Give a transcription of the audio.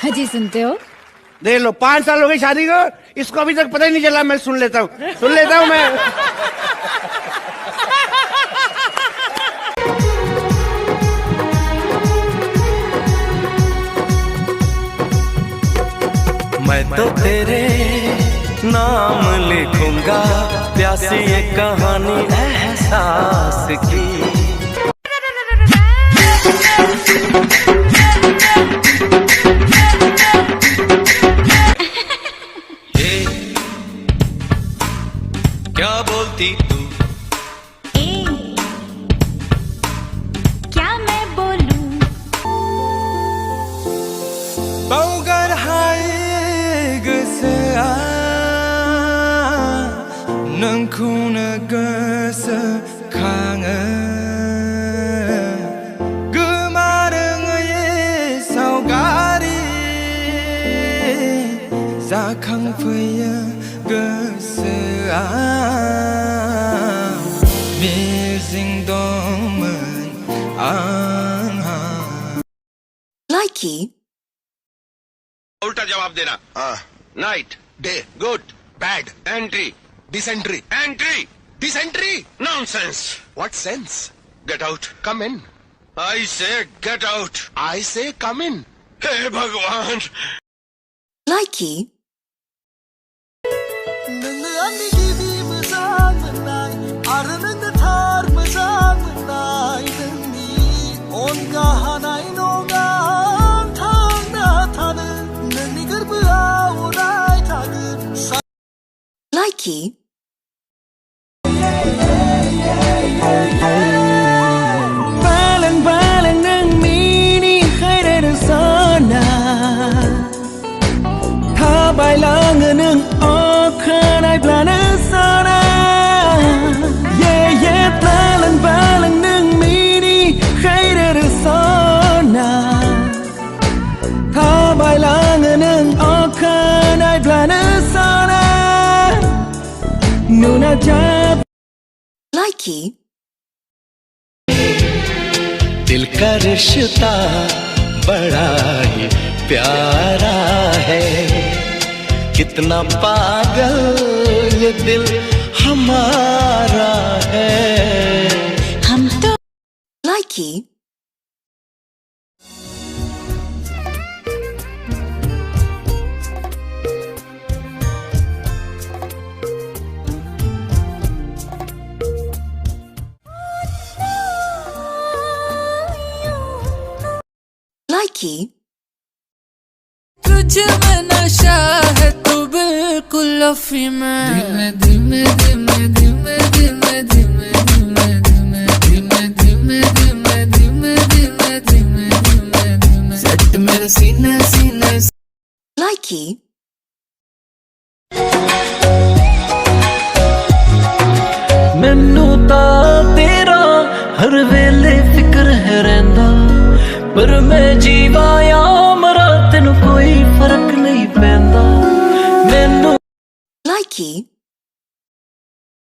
अजी सुनते हो? देख लो 5 साल हो गई शादी को, इसको अभी तक पता ही नहीं चला। मैं सुन लेता हूँ मैं। मैं तो तेरे नाम लिखूंगा, प्यासी ये कहानी एहसास की। क्या बोलती तू? क्या मैं बोलूं? Baugar hai gesa nang kuna gesa kanga gemareng ye saugari zakang phaya gesa missing domen Likey. उल्टा जवाब देना। Night, day, good, bad, entry, dysentery, entry, dysentery, nonsense. What sense? Get out, come in. I say get out, आई से कम इन। हे भगवान। Likey. Likey. Balang ng mini khai đây được sana tha bài lang ng okhan ai plana sana yeah balang ng mini khai đây được sana tha bài lang ng okhan ai plana sana nuna jab Likey. दिल का रिश्ता बड़ा ही प्यारा है, कितना पागल ये दिल हमारा है। हम तो Likey. Likey. तुझ में नशा है तू बिल्कुल अफी में, धीमे धीमे धीमे धीमे धीमे धीमे धीमे धीमे धीमे धीमे धीमे धीमे धीमे धीमे धीमे सट मेरे सीने सीने। Likey. मैनू तां तेरा हर वेले फिक्र है रहिंदा, पर मैं जीवा या मरा तेनू कोई फर्क नहीं पैंदा। मैनू Likey.